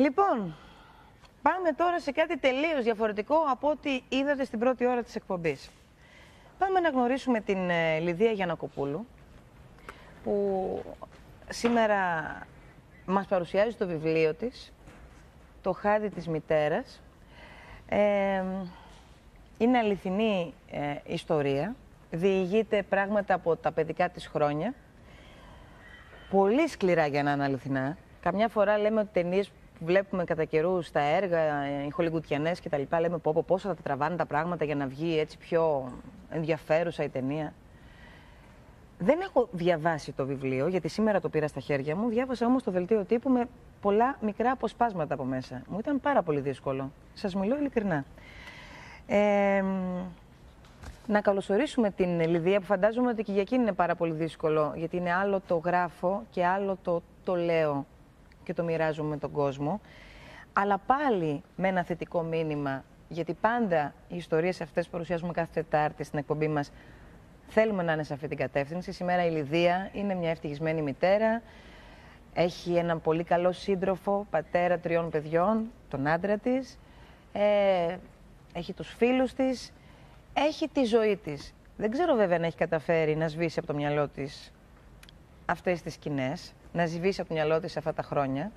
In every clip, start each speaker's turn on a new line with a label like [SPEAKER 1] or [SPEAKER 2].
[SPEAKER 1] Λοιπόν, πάμε τώρα σε κάτι τελείως διαφορετικό από ό,τι είδατε στην πρώτη ώρα της εκπομπής. Πάμε να γνωρίσουμε την Λιδία Γιαννακοπούλου, που σήμερα μας παρουσιάζει το βιβλίο της, «Το χάδι της μητέρας». Είναι αληθινή ιστορία, διηγείται πράγματα από τα παιδικά της χρόνια, πολύ σκληρά για να είναι αληθινά. Καμιά φορά λέμε ότι ταινίες που βλέπουμε κατά καιρού στα έργα, οι χολιγουτιανές και τα λοιπά, λέμε πόσο θα τα τραβάνε τα πράγματα για να βγει έτσι πιο ενδιαφέρουσα η ταινία. Δεν έχω διαβάσει το βιβλίο, γιατί σήμερα το πήρα στα χέρια μου. Διάβασα όμως το δελτίο τύπου με πολλά μικρά αποσπάσματα από μέσα. Μου ήταν πάρα πολύ δύσκολο. Σας μιλώ ειλικρινά. Να καλωσορίσουμε την Λιδία, που φαντάζομαι ότι και για εκείνη είναι πάρα πολύ δύσκολο, γιατί είναι άλλο το γράφω και άλλο το λέω και το μοιράζομαι με τον κόσμο. Αλλά πάλι με ένα θετικό μήνυμα, γιατί πάντα οι ιστορίες αυτές που παρουσιάζουμε κάθε Τετάρτη στην εκπομπή μας θέλουμε να είναι σε αυτή την κατεύθυνση. Σήμερα η Λιδία είναι μια ευτυχισμένη μητέρα, έχει έναν πολύ καλό σύντροφο, πατέρα 3 παιδιών, τον άντρα της, έχει τους φίλους της, έχει τη ζωή της. Δεν ξέρω βέβαια αν έχει καταφέρει να σβήσει από το μυαλό της αυτές τις σκηνές, να σβήσει από το μυαλό της αυτά τα χρόνια.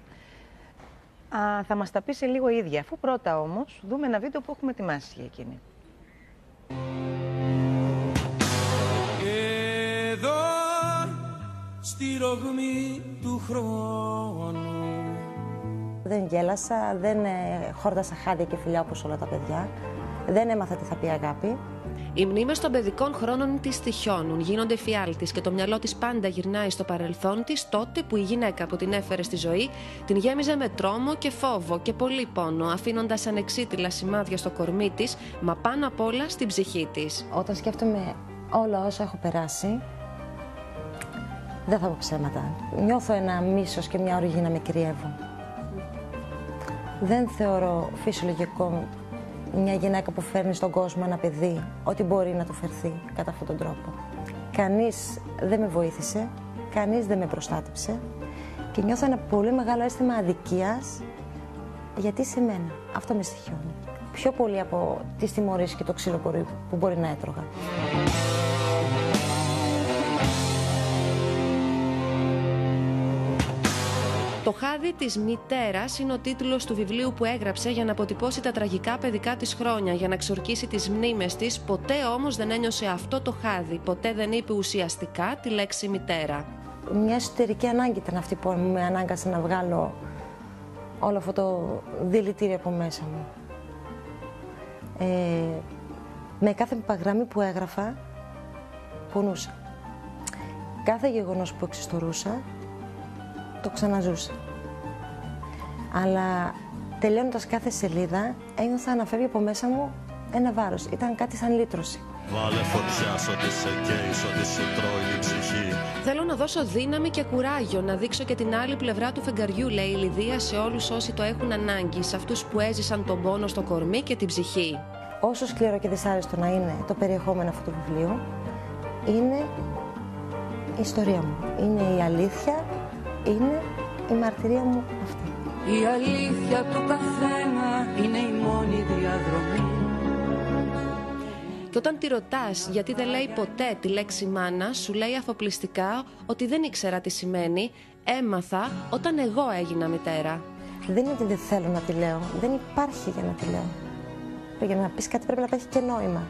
[SPEAKER 1] Θα μας τα πει σε λίγο η ίδια, αφού πρώτα όμως δούμε ένα βίντεο που έχουμε ετοιμάσει για εκείνη.
[SPEAKER 2] Εδώ στη ρογμή του χρόνου
[SPEAKER 3] δεν γέλασα, δεν χόρτασα χάδια και φιλιά όπως όλα τα παιδιά. Δεν έμαθα τι θα πει αγάπη.
[SPEAKER 4] Οι μνήμες των παιδικών χρόνων της τυχιώνουν, γίνονται φιάλτης και το μυαλό της πάντα γυρνάει στο παρελθόν της, τότε που η γυναίκα που την έφερε στη ζωή την γέμιζε με τρόμο και φόβο και πολύ πόνο, αφήνοντας ανεξίτηλα σημάδια στο κορμί της, μα πάνω απ' όλα στην ψυχή της.
[SPEAKER 3] Όταν σκέφτομαι όλα όσα έχω περάσει, δεν θα πω ψέματα. Νιώθω ένα μίσος και μια οργή να με κυριεύουν. Δεν θεωρώ φυσιολογικό μια γυναίκα που φέρνει στον κόσμο ένα παιδί, ότι μπορεί να του φερθεί κατά αυτόν τον τρόπο. Κανείς δεν με βοήθησε, κανείς δεν με προστάτεψε και νιώθω ένα πολύ μεγάλο αίσθημα αδικίας, γιατί σε μένα αυτό με στοιχιώνει. Πιο πολύ από τις τιμωρίες και το ξύλο που μπορεί να έτρωγα.
[SPEAKER 4] Το χάδι της μητέρας είναι ο τίτλος του βιβλίου που έγραψε για να αποτυπώσει τα τραγικά παιδικά της χρόνια, για να ξορκίσει τις μνήμες της. Ποτέ όμως δεν ένιωσε αυτό το χάδι, ποτέ δεν είπε ουσιαστικά τη λέξη μητέρα.
[SPEAKER 3] Μια εσωτερική ανάγκη ήταν αυτή που με ανάγκασε να βγάλω όλο αυτό το δηλητήριο από μέσα μου. Με κάθε γραμμή που έγραφα, πονούσα. Κάθε γεγονός που εξιστορούσα, το ξαναζούσα. Αλλά τελειώνοντας κάθε σελίδα, ένιωθα να φεύγει από μέσα μου ένα βάρος. Ήταν κάτι σαν λύτρωση.
[SPEAKER 5] Βάλε φωτιά σ' ό,τι σε καίει, σ' ό,τι σου τρώει την ψυχή.
[SPEAKER 4] Θέλω να δώσω δύναμη και κουράγιο, να δείξω και την άλλη πλευρά του φεγγαριού, λέει η Λιδία, σε όλους όσοι το έχουν ανάγκη, σε αυτούς που έζησαν τον πόνο στο κορμί και την ψυχή.
[SPEAKER 3] Όσο σκληρό και δυσάρεστο να είναι το περιεχόμενο αυτού του βιβλίου, είναι η ιστορία μου. Είναι η αλήθεια, είναι η μαρτυρία μου αυτή.
[SPEAKER 2] Η αλήθεια του καθένα είναι η μόνη διαδρομή.
[SPEAKER 4] Και όταν τη ρωτάς γιατί δεν λέει ποτέ τη λέξη μάνα, σου λέει αφοπλιστικά ότι δεν ήξερα τι σημαίνει, έμαθα όταν εγώ έγινα μητέρα.
[SPEAKER 3] Δεν είναι ότι δεν θέλω να τη λέω, δεν υπάρχει για να τη λέω. Για να πεις κάτι πρέπει να έχει και νόημα,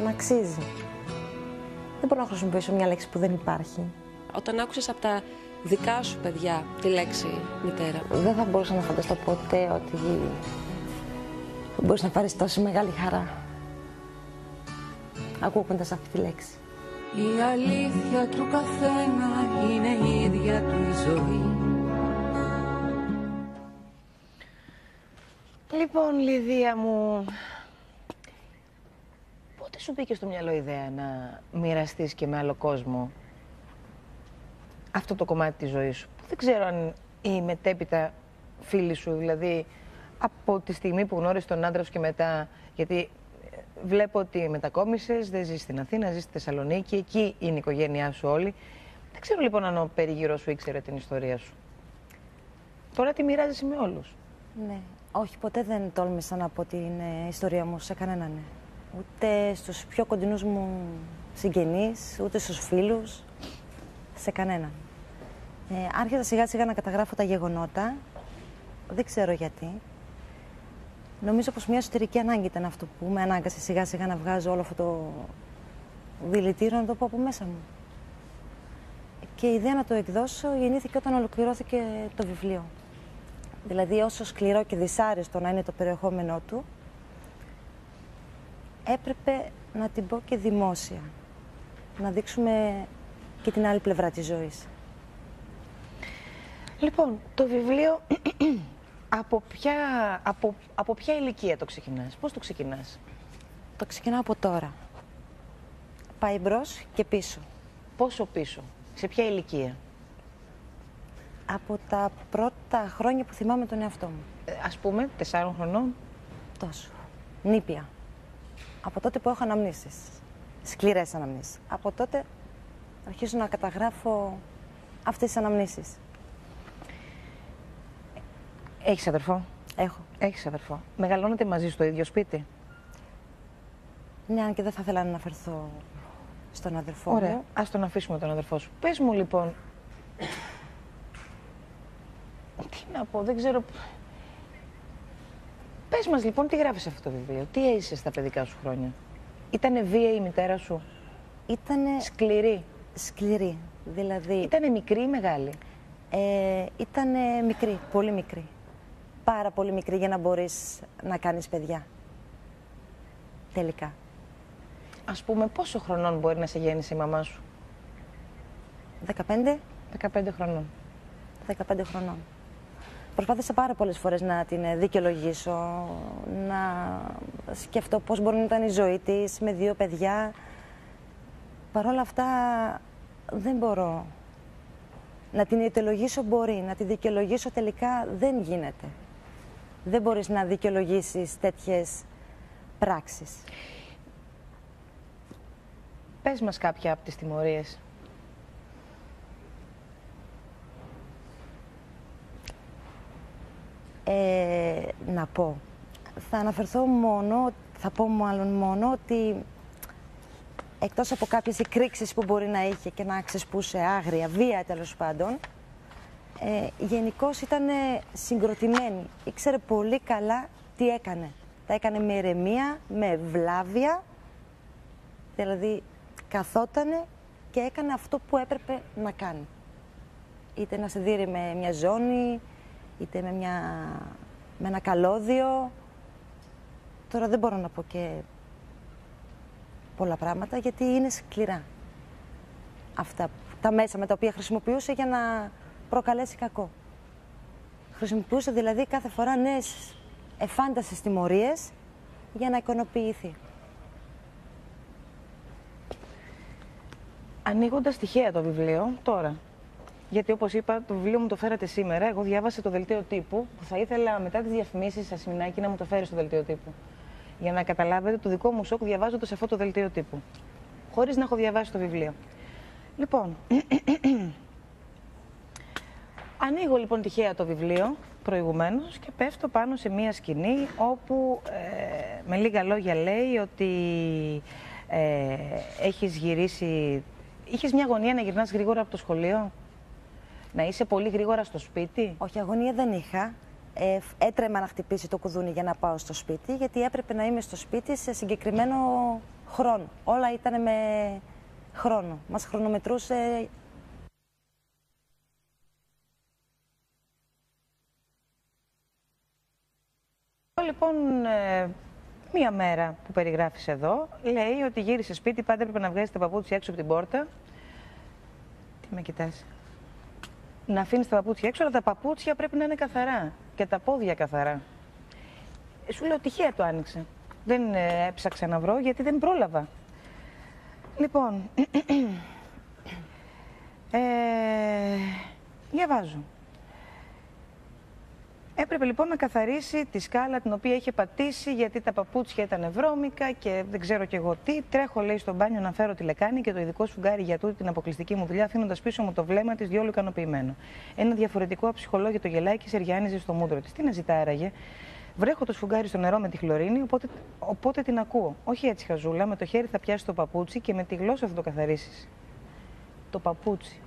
[SPEAKER 3] να αξίζει. Δεν μπορώ να χρησιμοποιήσω μια λέξη που δεν υπάρχει.
[SPEAKER 4] Όταν άκουσες από τα δικά σου παιδιά τη λέξη μητέρα,
[SPEAKER 3] δεν θα μπορούσα να φανταστώ ποτέ ότι μπορείς να πάρεις τόσο μεγάλη χαρά ακούγοντας αυτή τη λέξη.
[SPEAKER 2] Η αλήθεια του καθένα είναι η ίδια του η ζωή.
[SPEAKER 1] Λοιπόν, Λιδία μου, πότε σου μπήκε στο μυαλό η ιδέα να μοιραστείς και με άλλο κόσμο αυτό το κομμάτι της ζωής σου, που δεν ξέρω αν η μετέπειτα φίλη σου, δηλαδή από τη στιγμή που γνώρισες τον άντρα σου και μετά, γιατί βλέπω ότι μετακόμισες, δεν ζεις στην Αθήνα, ζεις στη Θεσσαλονίκη, εκεί είναι η οικογένειά σου όλη. Δεν ξέρω λοιπόν αν ο περίγυρος σου ήξερε την ιστορία σου. Τώρα τη μοιράζεσαι με όλους.
[SPEAKER 3] Ναι. Όχι, ποτέ δεν τόλμησα να πω την ιστορία μου σε κανέναν. Ναι. Ούτε στους πιο κοντινούς μου συγγενείς, ούτε στους φίλους, σε κανέναν. Άρχισα σιγά σιγά να καταγράφω τα γεγονότα. Δεν ξέρω γιατί. Νομίζω πως μια εσωτερική ανάγκη ήταν αυτό που με ανάγκασε σιγά σιγά να βγάζω όλο αυτό το δηλητήριο, να το πω από μέσα μου. Και η ιδέα να το εκδώσω γεννήθηκε όταν ολοκληρώθηκε το βιβλίο. Δηλαδή, όσο σκληρό και δυσάρεστο να είναι το περιεχόμενό του, έπρεπε να την πω και δημόσια. Να δείξουμε και την άλλη πλευρά της ζωής.
[SPEAKER 1] Λοιπόν, το βιβλίο από ποια ηλικία το ξεκινάς, πώς το ξεκινάς?
[SPEAKER 3] Το ξεκινάω από τώρα. Πάει μπρος και πίσω.
[SPEAKER 1] Πόσο πίσω, σε ποια ηλικία?
[SPEAKER 3] Από τα πρώτα χρόνια που θυμάμαι τον εαυτό μου.
[SPEAKER 1] Ας πούμε, 4 χρονών.
[SPEAKER 3] Τόσο. Νήπια. Από τότε που έχω αναμνήσεις. Σκληρές αναμνήσεις. Από τότε αρχίζω να καταγράφω αυτές τις αναμνήσεις.
[SPEAKER 1] Έχεις αδερφό?
[SPEAKER 3] Έχω.
[SPEAKER 1] Έχεις αδερφό. Μεγαλώνετε μαζί στο ίδιο σπίτι?
[SPEAKER 3] Ναι, αν και δεν θα ήθελα να αναφερθώ στον αδερφό
[SPEAKER 1] Ωραία.
[SPEAKER 3] μου.
[SPEAKER 1] Ας τον αφήσουμε τον αδερφό σου. Πες μου λοιπόν... Τι να πω, δεν ξέρω... Πες μας λοιπόν τι γράφεις σε αυτό το βιβλίο. Τι έζησες στα παιδικά σου χρόνια? Ήτανε βία η μητέρα σου?
[SPEAKER 3] Ήτανε
[SPEAKER 1] Σκληρή?
[SPEAKER 3] σκληρή. Δηλαδή...
[SPEAKER 1] Ήτανε μικρή ή μεγάλη?
[SPEAKER 3] Ήτανε μικρή, πολύ μικρή. Πάρα πολύ μικρή για να μπορείς να κάνεις παιδιά. Τελικά.
[SPEAKER 1] Ας πούμε, πόσο χρονών μπορεί να σε γέννησε η μαμά σου?
[SPEAKER 3] 15.
[SPEAKER 1] 15 χρονών.
[SPEAKER 3] 15 χρονών. Προσπάθησα πάρα πολλές φορές να την δικαιολογήσω, να σκεφτώ πώς μπορεί να ήταν η ζωή της με 2 παιδιά. Παρ' όλα αυτά δεν μπορώ. Να την αιτιολογήσω μπορεί, να τη δικαιολογήσω τελικά δεν γίνεται. Δεν μπορείς να δικαιολογήσεις τέτοιες πράξεις.
[SPEAKER 1] Πες μας κάποια από τις τιμωρίες.
[SPEAKER 3] Να πω. Θα αναφερθώ μόνο, θα πω μάλλον μόνο ότι εκτός από κάποιες εκρήξεις που μπορεί να είχε και να ξεσπούσε άγρια, βία τέλος πάντων, γενικώς ήταν συγκροτημένη. Ήξερε πολύ καλά τι έκανε. Τα έκανε με ηρεμία, με βλάβεια, δηλαδή καθότανε και έκανε αυτό που έπρεπε να κάνει. Είτε να σε δείρει με μια ζώνη, είτε με ένα καλώδιο. Τώρα δεν μπορώ να πω και πολλά πράγματα, γιατί είναι σκληρά αυτά τα μέσα με τα οποία χρησιμοποιούσε για να προκαλέσει κακό. Χρησιμοποιούσε δηλαδή κάθε φορά νέες εφάνταστες τιμωρίες για να ικανοποιηθεί.
[SPEAKER 1] Ανοίγοντας τυχαία το βιβλίο τώρα, γιατί όπως είπα το βιβλίο μου το φέρατε σήμερα, εγώ διάβασα το δελτίο τύπου που θα ήθελα μετά τις διαφημίσεις Ασημινάκη να μου το φέρει στο δελτίο τύπου. Για να καταλάβετε το δικό μου σοκ διαβάζοντας αυτό το δελτίο τύπου, χωρίς να έχω διαβάσει το βιβλίο. Λοιπόν, ανοίγω λοιπόν τυχαία το βιβλίο προηγουμένως και πέφτω πάνω σε μία σκηνή όπου με λίγα λόγια λέει ότι έχεις γυρίσει, είχες μια αγωνία να γυρνάς γρήγορα από το σχολείο, να είσαι πολύ γρήγορα στο σπίτι.
[SPEAKER 3] Όχι, αγωνία δεν είχα. Έτρεμα να χτυπήσει το κουδούνι για να πάω στο σπίτι, γιατί έπρεπε να είμαι στο σπίτι σε συγκεκριμένο χρόνο. Όλα ήταν με χρόνο. Μας χρονομετρούσε.
[SPEAKER 1] Λοιπόν, μία μέρα που περιγράφεις εδώ, λέει ότι γύρισε σπίτι, πάντα έπρεπε να βγάζεις τα παπούτσια έξω από την πόρτα. Τι με κοιτάς? Να αφήνεις τα παπούτσια έξω, αλλά τα παπούτσια πρέπει να είναι καθαρά και τα πόδια καθαρά. Σου λέω τυχαία το άνοιξε. Δεν έψαξα να βρω γιατί δεν πρόλαβα. Λοιπόν, διαβάζω. Έπρεπε λοιπόν να καθαρίσει τη σκάλα την οποία είχε πατήσει, γιατί τα παπούτσια ήταν βρώμικα και δεν ξέρω κι εγώ τι. Τρέχω, λέει, στο μπάνιο να φέρω τη λεκάνη και το ειδικό σφουγγάρι για τούτη την αποκλειστική μου δουλειά, αφήνοντας πίσω μου το βλέμμα της διόλου ικανοποιημένο. Ένα διαφορετικό αψυχολόγητο γελάκι σεριάνιζε στο μούτρο της. Τι να ζητά άραγε. Βρέχω το σφουγγάρι στο νερό με τη χλωρίνη, οπότε την ακούω. Όχι έτσι, χαζούλα, με το χέρι θα πιάσει το παπούτσι και με τη γλώσσα θα το καθαρίσεις. Το παπούτσι.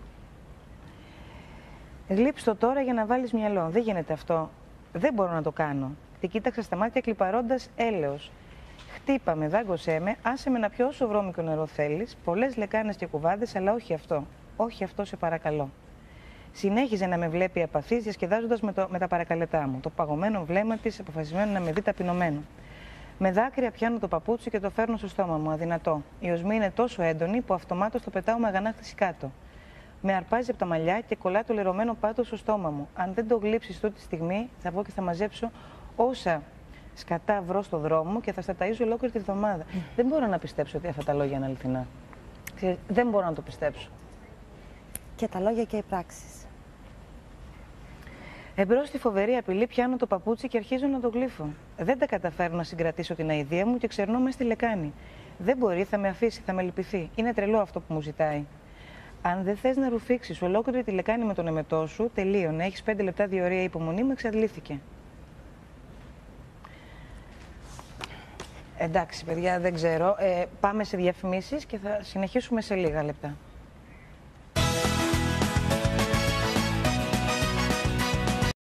[SPEAKER 1] Γλύψτε το τώρα για να βάλεις μυαλό. Δεν γίνεται αυτό. Δεν μπορώ να το κάνω. Την κοίταξα στα μάτια κλιπαρώντας έλεος. Χτύπαμε, δάγκωσέ με, άσε με να πιω όσο βρώμικο νερό θέλεις, πολλές λεκάνες και κουβάδες, αλλά όχι αυτό. Όχι αυτό, σε παρακαλώ. Συνέχιζε να με βλέπει απαθής, διασκεδάζοντας με τα παρακαλετά μου. Το παγωμένο βλέμμα της, αποφασισμένο να με δει ταπεινωμένο. Με δάκρυα πιάνω το παπούτσι και το φέρνω στο στόμα μου, αδυνατό. Η οσμή είναι τόσο έντονη που αυτομάτως το πετάω με αγανάκτηση κάτω. Με αρπάζει από τα μαλλιά και κολλά το λερωμένο πάτο στο στόμα μου. Αν δεν το γλύψεις τούτη τη στιγμή, θα βγω και θα μαζέψω όσα σκατά βρω στο δρόμο μου και θα στα ταΐζω ολόκληρη τη βδομάδα. Δεν μπορώ να πιστέψω ότι αυτά τα λόγια είναι αληθινά. Δεν μπορώ να το πιστέψω.
[SPEAKER 3] Και τα λόγια και οι πράξεις.
[SPEAKER 1] Εμπρός στη φοβερή απειλή πιάνω το παπούτσι και αρχίζω να το γλύφω. Δεν τα καταφέρνω να συγκρατήσω την αηδία μου και ξερνώ μέσα στη λεκάνη. Δεν μπορεί, θα με αφήσει, θα με λυπηθεί. Είναι τρελό αυτό που μου ζητάει. Αν δεν θες να ρουφήξεις ολόκληρη τη λεκάνη με τον εμετό σου, τελείωνε. Έχεις 5 λεπτά διορία, υπομονή μου εξαντλήθηκε. Εντάξει, παιδιά, δεν ξέρω. Πάμε σε διαφημίσεις και θα συνεχίσουμε σε λίγα λεπτά.